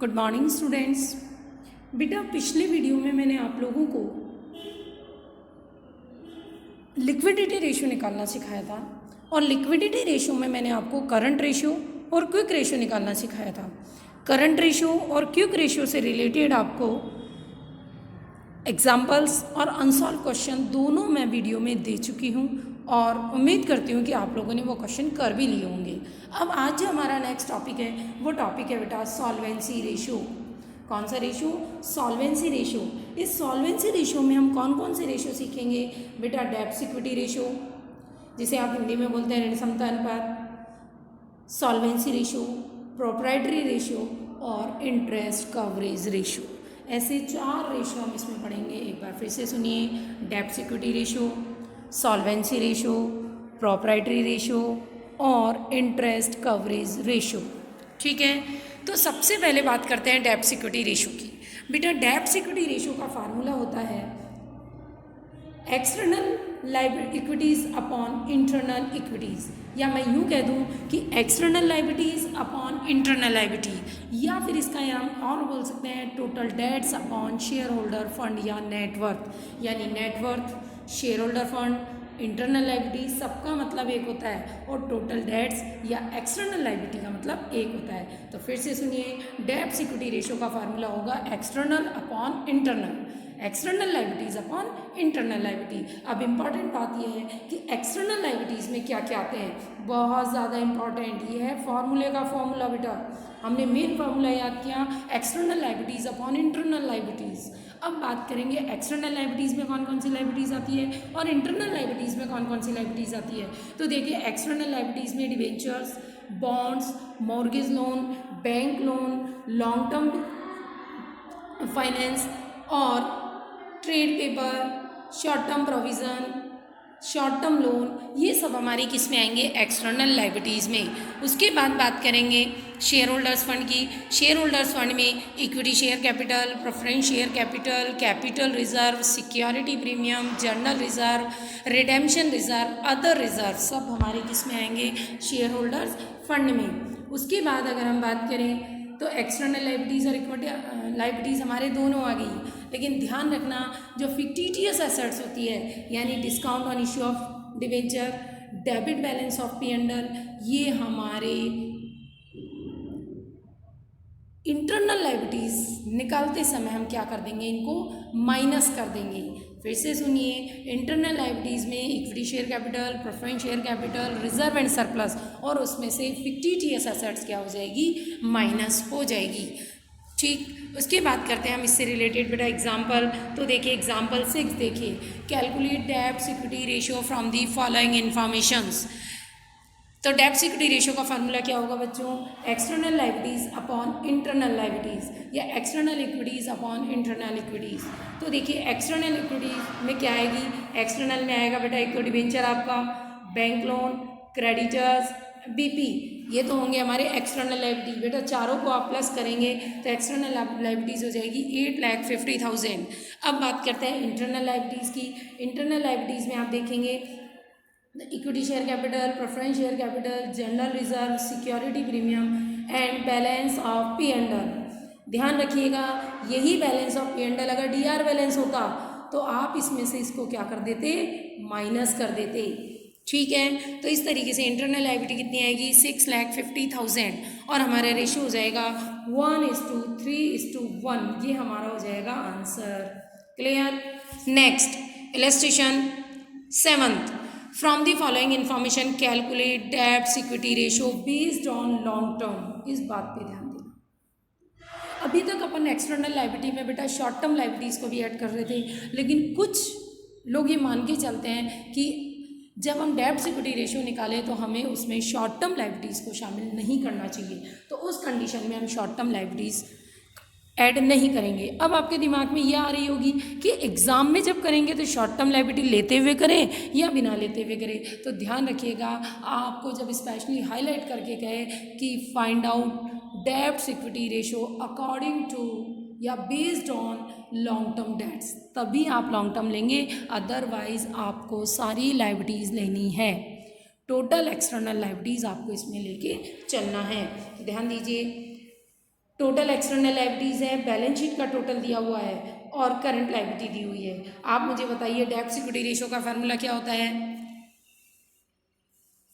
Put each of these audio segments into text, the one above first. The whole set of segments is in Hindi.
Good morning students. बेटा पिछले वीडियो में मैंने आप लोगों को लिक्विडिटी रेशियो निकालना सिखाया था और लिक्विडिटी रेशियो में मैंने आपको करंट रेशियो और क्विक रेशियो निकालना सिखाया था। करंट रेशियो और क्विक रेशियो से रिलेटेड आपको एग्जाम्पल्स और अनसॉल्व क्वेश्चन दोनों मैं वीडियो में दे चुकी हूँ और उम्मीद करती हूँ कि आप लोगों ने वो क्वेश्चन कर भी लिए होंगे। अब आज जो हमारा नेक्स्ट टॉपिक है वो टॉपिक है बेटा सॉल्वेंसी रेशियो। कौन सा रेशियो? Solvency ratio. इस सॉल्वेंसी रेशियो में हम कौन कौन से रेशियो सीखेंगे बेटा? डेब्ट इक्विटी रेशियो, जिसे आप हिंदी में बोलते हैं ऋण समता अनुपात, सॉल्वेंसी रेशियो, प्रोप्राइटरी रेशियो और इंटरेस्ट कवरेज रेशियो। ऐसे 4 रेशियो हम इसमें पढ़ेंगे। एक बार फिर से सुनिए, डेब्ट equity ratio, solvency ratio, proprietary ratio और इंटरेस्ट कवरेज रेशियो। ठीक है, तो सबसे पहले बात करते हैं डेब्ट इक्विटी रेशियो की। बेटा डेब्ट इक्विटी रेशियो का फार्मूला होता है external equities upon internal equities, या मैं यूँ कह दूँ कि external liabilities upon internal liability, या फिर इसका हम और बोल सकते हैं total debts upon share holder fund या नेटवर्थ। यानी net worth, share holder fund, internal liability सबका मतलब एक होता है और टोटल डेट्स या एक्सटर्नल लाइबिलिटी का मतलब एक होता है। तो फिर से सुनिए, डेब्ट इक्विटी रेशियो का फार्मूला होगा external upon internal, external liabilities upon internal liability. अब इम्पॉर्टेंट बात यह है कि एक्सटर्नल लाइबिलिटीज़ में क्या क्या आते हैं, बहुत ज़्यादा इंपॉर्टेंट ये है फॉर्मूले का फॉर्मूला। बेटा हमने मेन फार्मूला याद किया, external liabilities upon internal liabilities. अब बात करेंगे एक्सटर्नल लाइबिलिटीज़ में कौन कौन सी लाइबिलिटीज़ आती है और इंटरनल लाइबिलिटीज़ में कौन कौन सी लाइबिलिटीज़ आती है। तो देखिए, एक्सटर्नल लाइबिलिटीज़ में debentures, bonds, mortgage loan, bank loan, long term finance और trade paper, short term provision, short term loan, ये सब हमारी किस में आएंगे? एक्सटर्नल लाइबिलिटीज़ में। उसके बाद बात करेंगे शेयर होल्डर्स फंड की। शेयर होल्डर्स फंड में equity share capital, preference share capital, capital reserve, security premium, journal reserve, redemption reserve, other reserve, सब हमारे किस में आएंगे? शेयर होल्डर्स फंड में। उसके बाद अगर हम बात करें तो एक्सटर्नल लाइबिलिटीज़ और इक्विटी लाइबिलिटीज़ हमारे दोनों आ गई, लेकिन ध्यान रखना जो फिक्टिटियस एसेट्स होती है यानी discount on issue of debenture, debit balance of P&L, ये हमारे इंटरनल लाइबिलिटीज़ निकालते समय हम क्या कर देंगे? इनको माइनस कर देंगे। फिर से सुनिए, इंटरनल लाइबिलिटीज़ में equity share capital, preference share capital, reserve and surplus, और उसमें से फिक्टिटियस एसेट्स क्या हो जाएगी? माइनस हो जाएगी। ठीक, उसके बाद करते हैं हम इससे रिलेटेड बेटा एग्जाम्पल। तो देखिए एग्जाम्पल 6 देखिए, कैलकुलेट डेब्ट equity ratio from the following informations. तो डेब्ट इक्विटी रेशियो का फार्मूला क्या होगा बच्चों? External liabilities upon internal liabilities या external equities upon internal equities. तो देखिए एक्सटर्नल इक्विटी में क्या आएगी? एक्सटर्नल में आएगा बेटा इक्विटी डिबेंचर आपका, बैंक लोन, क्रेडिटर्स, BP, ये तो होंगे हमारे एक्सटर्नल लाइबिलिटी। बेटा चारों को आप प्लस करेंगे तो एक्सटर्नल लाइबिलिटीज़ हो जाएगी 8,50,000। अब बात करते हैं इंटरनल लाइबिलिटीज़ की। इंटरनल लाइबिलिटीज़ में आप देखेंगे equity share capital, preference share capital, general reserve, security premium and balance of P&L। ध्यान रखिएगा, यही बैलेंस ऑफ P&L अगर DR बैलेंस होता तो आप इसमें से इसको क्या कर देते? माइनस कर देते। ठीक है, तो इस तरीके से इंटरनल लायबिलिटी कितनी आएगी? 6,50,000 और हमारा रेशियो हो जाएगा 1:3:1। ये हमारा हो जाएगा answer. Clear? Next illustration 7th, from the following information calculate डेब्ट equity ratio based on long term. इस बात पे ध्यान देना। अभी तक अपन एक्सटर्नल लायबिलिटी में बेटा शॉर्ट टर्म लायबिलिटीज़ को भी ऐड कर रहे थे, लेकिन कुछ लोग ये मान के चलते हैं कि जब हम डेब्ट इक्विटी रेशियो निकालें तो हमें उसमें शॉर्ट टर्म लायबिलिटीज़ को शामिल नहीं करना चाहिए। तो उस कंडीशन में हम शॉर्ट टर्म लायबिलिटीज़ ऐड नहीं करेंगे। अब आपके दिमाग में ये आ रही होगी कि एग्ज़ाम में जब करेंगे तो शॉर्ट टर्म लायबिलिटी लेते हुए करें या बिना लेते हुए करें। तो ध्यान रखिएगा, आपको जब स्पेशली हाईलाइट करके कहे कि फाइंड आउट डेब्ट इक्विटी रेशियो अकॉर्डिंग टू या based on long term debts, तभी आप लॉन्ग टर्म लेंगे, अदरवाइज आपको सारी लायबिलिटीज़ लेनी है। टोटल एक्सटर्नल लायबिलिटीज़ आपको इसमें लेके चलना है। ध्यान दीजिए, टोटल एक्सटर्नल लायबिलिटीज़ है, बैलेंस शीट का टोटल दिया हुआ है और करंट लायबिलिटी दी हुई है। आप मुझे बताइए डेब्ट इक्विटी रेशियो का फार्मूला क्या होता है।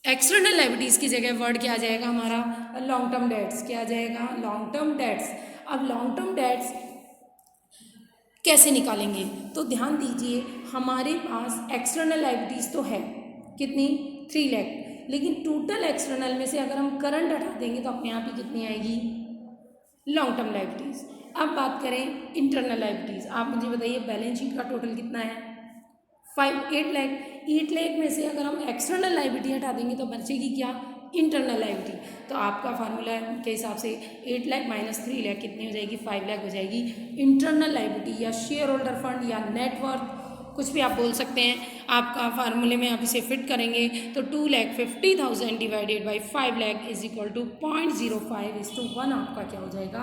एक्सटर्नल लायबिलिटीज़ की जगह वर्ड क्या आ जाएगा हमारा, लॉन्ग टर्म डेट्स। क्या आ जाएगा, लॉन्ग टर्म डेट्स। अब लॉन्ग टर्म डेट्स कैसे निकालेंगे, तो ध्यान दीजिए हमारे पास एक्सटर्नल लायबिलिटीज़ तो है कितनी, 3 लाख, लेकिन टोटल एक्सटर्नल में से अगर हम करंट हटा देंगे तो अपने आप ही कितनी आएगी, लॉन्ग टर्म लायबिलिटीज़। अब बात करें इंटरनल लायबिलिटीज़, आप मुझे बताइए बैलेंस शीट का टोटल कितना है, 8 लाख। 8 लाख में से अगर हम एक्सटर्नल लायबिलिटी हटा देंगे तो बचेगी क्या, इंटरनल लायबिलिटी। तो आपका फार्मूला के हिसाब से 8 लाख माइनस 3 लाख कितनी हो जाएगी, 5 लाख हो जाएगी इंटरनल लायबिलिटी, या शेयर होल्डर फंड या नेटवर्थ, कुछ भी आप बोल सकते हैं। आपका फार्मूले में आप इसे फिट करेंगे तो 2,50,000 divided by 5 lakh is equal to 0.05:1 आपका क्या हो जाएगा,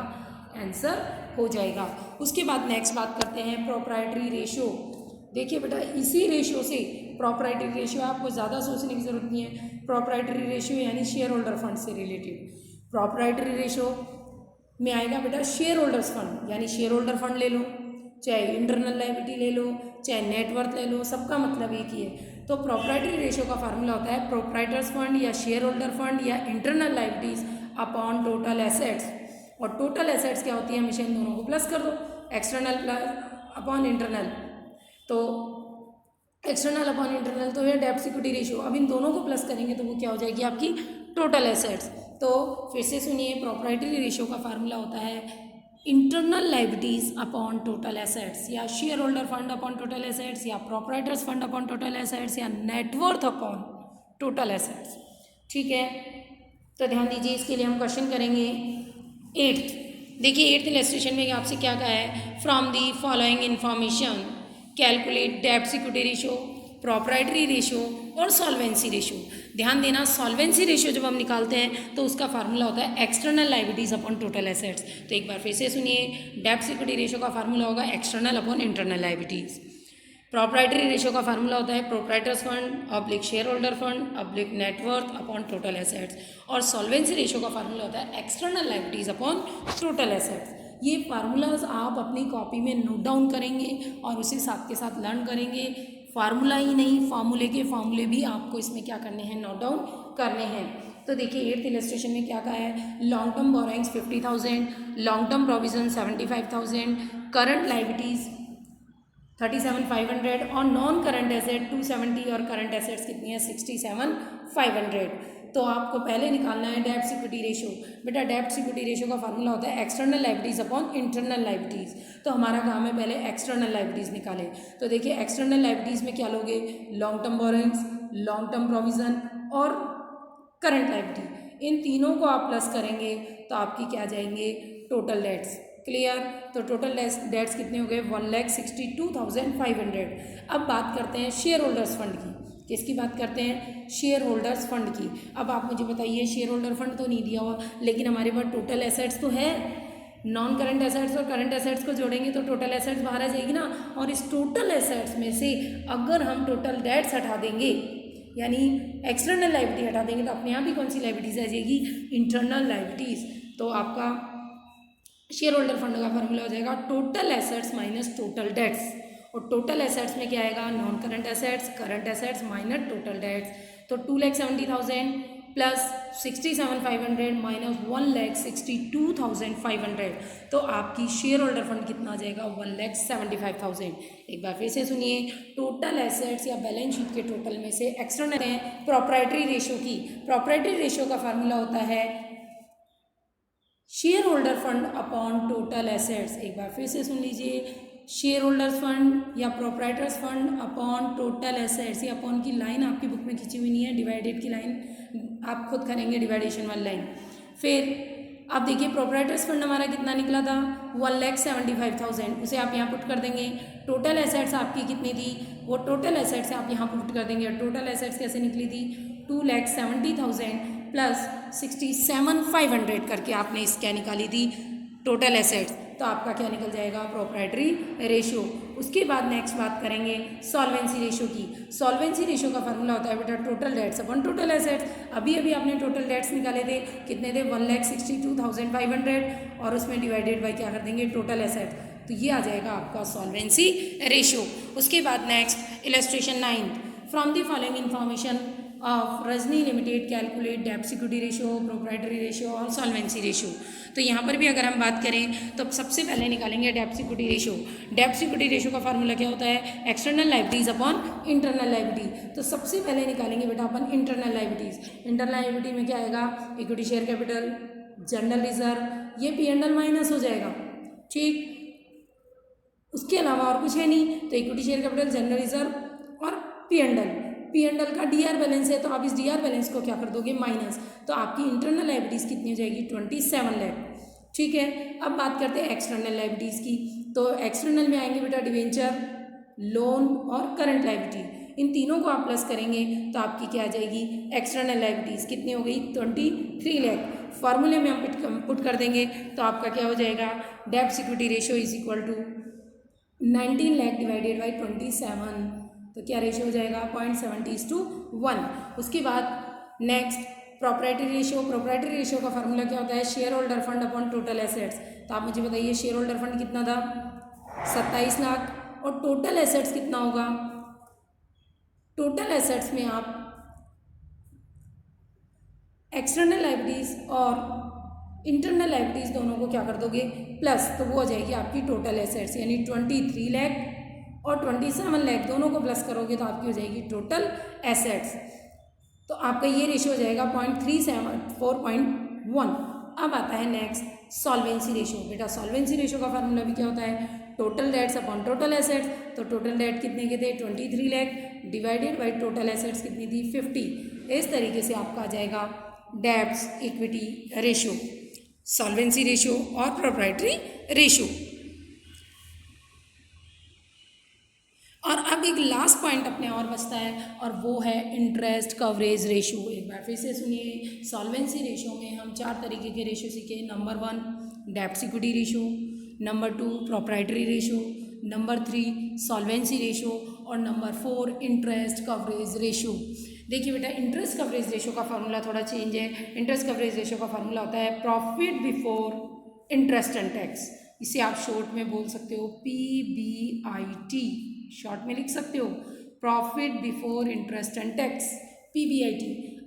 आंसर हो जाएगा। उसके बाद नेक्स्ट बात करते हैं प्रोप्राइटरी रेशियो। देखिए बेटा इसी रेशियो से, प्रोप्राइटरी रेशियो आपको ज़्यादा सोचने की ज़रूरत नहीं है, प्रोप्राइटरी रेशियो यानी शेयर होल्डर फंड से रिलेटेड। प्रोप्राइटरी रेशियो में आएगा बेटा शेयर होल्डर्स फंड, यानी शेयर होल्डर फंड ले लो, चाहे इंटरनल लायबिलिटी ले लो, चाहे नेटवर्थ ले लो, सबका मतलब एक ही है। तो प्रोप्राइटरी रेशियो का फार्मूला होता है प्रोप्राइटर्स फंड या शेयर होल्डर फंड या internal liabilities upon total assets. और टोटल एसेट्स क्या होती है, हमेशा इन दोनों को प्लस कर दो, एक्सटर्नल प्लस अपॉन इंटरनल, तो एक्सटर्नल अपॉन इंटरनल तो है डेब्ट इक्विटी रेशियो। अब इन दोनों को प्लस करेंगे तो वो क्या हो जाएगी आपकी टोटल एसेट्स। तो फिर से सुनिए, प्रोप्राइटरी रेशियो का फार्मूला होता है internal liabilities upon total assets, या share holder fund upon total assets, या proprietors fund upon total assets, या नेटवर्थ अपॉन टोटल एसेट्स। ठीक है, तो ध्यान दीजिए इसके लिए हम क्वेश्चन करेंगे 8th। देखिए 8th इलस्ट्रेशन में आपसे क्या कहा है, from the following information calculate डेब्ट इक्विटी रेशियो, प्रोप्राइटरी रेशियो और सॉल्वेंसी रेशियो। ध्यान देना सॉल्वेंसी रेशियो जब हम निकालते हैं तो उसका फार्मूला होता है external liabilities upon total assets. तो एक बार फिर से सुनिए, डेब्ट इक्विटी रेशियो का फार्मूला होगा external upon internal liabilities. Proprietary ratio का फार्मूला होता है proprietors fund oblique share holder fund oblique net worth upon total assets. और सॉल्वेंसी रेशियो का फार्मूला होता है external liabilities upon total assets. ये फार्मूलाज आप अपनी कॉपी में नोट डाउन करेंगे और उसे साथ के साथ लर्न करेंगे। फार्मूला ही नहीं, फार्मूले के फार्मूले भी आपको इसमें क्या करने हैं, नोट डाउन करने हैं। तो देखिए 8th इलस्ट्रेशन में क्या कहा है, long term borrowings 50,000, long term provision 75,000, current liabilities 37,500 और नॉन करंट एसेट 270 और करंट एसेट्स कितनी है 67,500। तो आपको पहले निकालना है डेब्ट इक्विटी रेशियो। बेटा डेब्ट इक्विटी रेशियो का फार्मूला होता है external liabilities upon internal liabilities. तो हमारा काम है पहले एक्सटर्नल लायबिलिटीज निकाले। तो देखिए एक्सटर्नल लायबिलिटीज में क्या लोगे, long term borrowings, long term provision और करंट लायबिलिटी, इन तीनों को आप प्लस करेंगे तो आपकी क्या जाएंगे, टोटल डेट्स। क्लियर, तो टोटल डेट्स कितने हो गए 1,62,500। अब बात करते हैं शेयर होल्डर्स फंड की। किसकी बात करते हैं, शेयर होल्डर्स फंड की। अब आप मुझे बताइए शेयर होल्डर फंड तो नहीं दिया हुआ, लेकिन हमारे पास टोटल एसेट्स तो है, नॉन करंट एसेट्स और करंट एसेट्स को जोड़ेंगे तो टोटल एसेट्स बाहर आ जाएगी ना। और इस टोटल एसेट्स में से अगर हम टोटल डेट्स हटा देंगे यानी एक्सटर्नल लायबिलिटी हटा देंगे तो अपने आप ही कौन सी लायबिलिटीज आ जाएगी, इंटरनल लायबिलिटीज। तो आपका शेयर होल्डर फंड का फार्मूला हो जाएगा total assets minus total debts. और टोटल एसेट्स में क्या आएगा, non current assets minus total debts. तो 2,70,000 प्लस 67,500 माइनस 1,62,500। तो आपकी शेयर होल्डर फंड कितना आ जाएगा 1,75,000। एक बार फिर से सुनिए, टोटल एसेट्स या बैलेंस शीट के टोटल में से एक्सटर्नल है प्रोप्राइटरी रेशियो की। प्रोप्राइटरी रेशियो का फार्मूला होता है share holder fund upon total assets. एक बार फिर से सुन लीजिए, शेयर होल्डर्स फंड या proprietors fund upon total assets. ये अपॉन की लाइन आपकी बुक में खींची हुई नहीं है, डिवाइडेड की लाइन आप खुद करेंगे, डिवाइडेशन वाली लाइन। फिर आप देखिए प्रोप्राइटर्स फंड हमारा कितना निकला था 1,75,000, उसे आप यहाँ पुट कर देंगे। टोटल एसेट्स आपकी कितनी थी, वो टोटल एसेट्स आप यहाँ पुट कर देंगे। टोटल एसेट्स कैसे निकली थी 2,70,000 प्लस 67,500 करके आपने इसका निकाली थी टोटल एसेट्स। तो आपका क्या निकल जाएगा, प्रोप्राइटरी रेशियो। उसके बाद नेक्स्ट बात करेंगे सॉल्वेंसी रेशियो की। सॉल्वेंसी रेशियो का फार्मूला होता है बेटा टोटल डेट्स अपन टोटल एसेट्स। अभी अभी आपने टोटल डेट्स निकाले थे, कितने थे, 1,62,500 और उसमें डिवाइडेड बाई क्या कर देंगे, टोटल एसेट्स, तो ये आ जाएगा आपका सॉल्वेंसी रेशियो। उसके बाद next illustration 9, from the following information of Rajni limited calculate डेब्ट सिक्योरिटी रेशियो, प्रोप्राइटरी रेशियो और सॉल्वेंसी रेशियो। तो यहाँ पर भी अगर हम बात करें तो सबसे पहले निकालेंगे डेब्ट सिक्योरिटी रेशियो। डेब्ट सिक्योरिटी रेशियो का फार्मूला क्या होता है, external liabilities upon internal liability. तो सबसे पहले निकालेंगे बेटा अपन इंटरनल लायबिलिटीज। इंटरनल लायबिलिटी में क्या आएगा, equity share capital, general reserve, ये P&L माइनस हो जाएगा, ठीक। उसके अलावा और कुछ है नहीं, तो equity share capital, general reserve और P&L का DR बैलेंस है, तो आप इस DR बैलेंस को क्या कर दोगे, माइनस, तो आपकी इंटरनल लायबिलिटीज़ कितनी हो जाएगी, 27 लाख, ठीक है। अब बात करते हैं एक्सटर्नल लायबिलिटीज़ की। तो एक्सटर्नल में आएंगे बेटा डिवेंचर, लोन और करंट लायबिलिटी, इन तीनों को आप प्लस करेंगे तो आपकी क्या आ जाएगी, एक्सटर्नल लायबिलिटीज़ कितनी हो गई, 23 लाख। फार्मूले में हम पुट कर देंगे तो आपका क्या हो जाएगा, डेब्ट security ratio is equal to 19 lakh divided by 27, तो क्या रेशियो हो जाएगा, 0.70:1। उसके बाद next proprietary ratio. Proprietary ratio का फार्मूला क्या होता है, share holder fund upon total assets. तो आप मुझे बताइए शेयर होल्डर फंड कितना था, 27 लाख, और टोटल एसेट्स कितना होगा। टोटल एसेट्स में आप एक्सटर्नल लायबिलिटीज और इंटरनल लायबिलिटीज दोनों को क्या कर दोगे, प्लस, तो वो हो जाएगी आपकी टोटल एसेट्स, यानी 23 लाख और 27 लाख दोनों को प्लस करोगे तो आपकी हो जाएगी टोटल एसेट्स। तो आपका ये रेशियो हो जाएगा 4.1। अब आता है नेक्स्ट सॉल्वेंसी रेशियो। बेटा सॉल्वेंसी रेशियो का फार्मूला भी क्या होता है, total debts upon total assets. तो टोटल डेट कितने के थे, 23 lakh divided by total assets कितनी थी, 50। इस तरीके से आपका आ जाएगा debts equity ratio, solvency ratio और प्रोप्राइटरी रेशियो। और अब एक लास्ट पॉइंट अपने और बचता है और वो है इंटरेस्ट कवरेज रेशियो। एक बार फिर से सुनिए, सॉल्वेंसी रेशियो में हम 4 तरीके के रेशियो सीखे। नंबर 1 डेब्ट equity ratio, number 2 proprietary ratio, number 3 solvency ratio और नंबर 4 इंटरेस्ट कवरेज रेशियो। देखिए बेटा इंटरेस्ट कवरेज रेशियो का फार्मूला थोड़ा चेंज है। इंटरेस्ट कवरेज रेशियो का फार्मूला होता है profit before interest and tax. इसे आप शॉर्ट में बोल सकते हो PBIT, शॉर्ट में लिख सकते हो profit before interest and tax, PBIT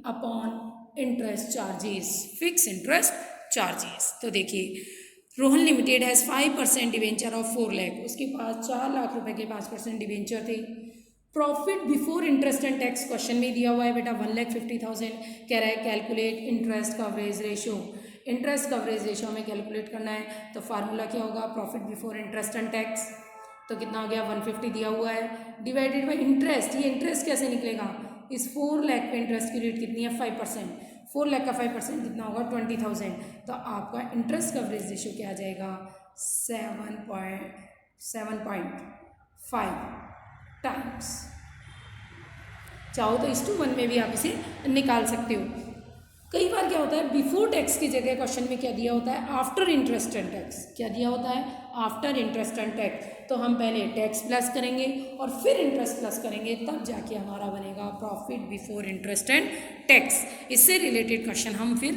upon interest charges, fix interest charges. तो देखिए Rohan limited has 5% debenture of 4 lakh, उसके पास 4 लाख रुपए के 5% डिवेंचर थे। Profit before interest and tax question में दिया हुआ है बेटा 1,50,000, कह रहा है calculate interest coverage ratio. Interest coverage ratio में कैलकुलेट करना है तो फार्मूला क्या होगा, profit before interest and tax, तो कितना हो गया 150 दिया हुआ है, डिवाइडेड बाई इंटरेस्ट। ये इंटरेस्ट कैसे निकलेगा, इस 4 लाख पे इंटरेस्ट की रेट कितनी है 5%, 4 लाख का 5% कितना होगा 20,000। तो आपका इंटरेस्ट कवरेज रेशियो क्या आ जाएगा 7.5 टाइम्स। चाहो तो 1:1 में भी आप इसे निकाल सकते हो। कई बार क्या होता है बिफोर टैक्स की जगह क्वेश्चन में क्या दिया होता है आफ्टर इंटरेस्ट एंड टैक्स। क्या दिया होता है आफ्टर इंटरेस्ट एंड टैक्स। तो हम पहले टैक्स प्लस करेंगे और फिर इंटरेस्ट प्लस करेंगे, तब जाके हमारा बनेगा profit before interest and tax. इससे रिलेटेड क्वेश्चन हम फिर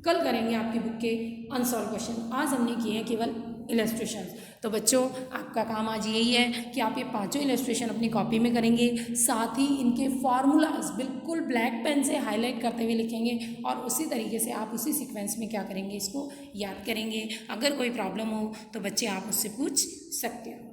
कल करेंगे आपकी बुक के अनसॉल्व क्वेश्चन। आज हमने किए हैं केवल इलस्ट्रेशन। तो बच्चों आपका काम आज यही है कि आप ये 5 इलस्ट्रेशन अपनी कॉपी में करेंगे, साथ ही इनके फार्मूलाज बिल्कुल ब्लैक पेन से हाईलाइट करते हुए लिखेंगे और उसी तरीके से आप उसी सीक्वेंस में क्या करेंगे इसको याद करेंगे। अगर कोई प्रॉब्लम हो तो बच्चे आप मुझसे पूछ सकते हो।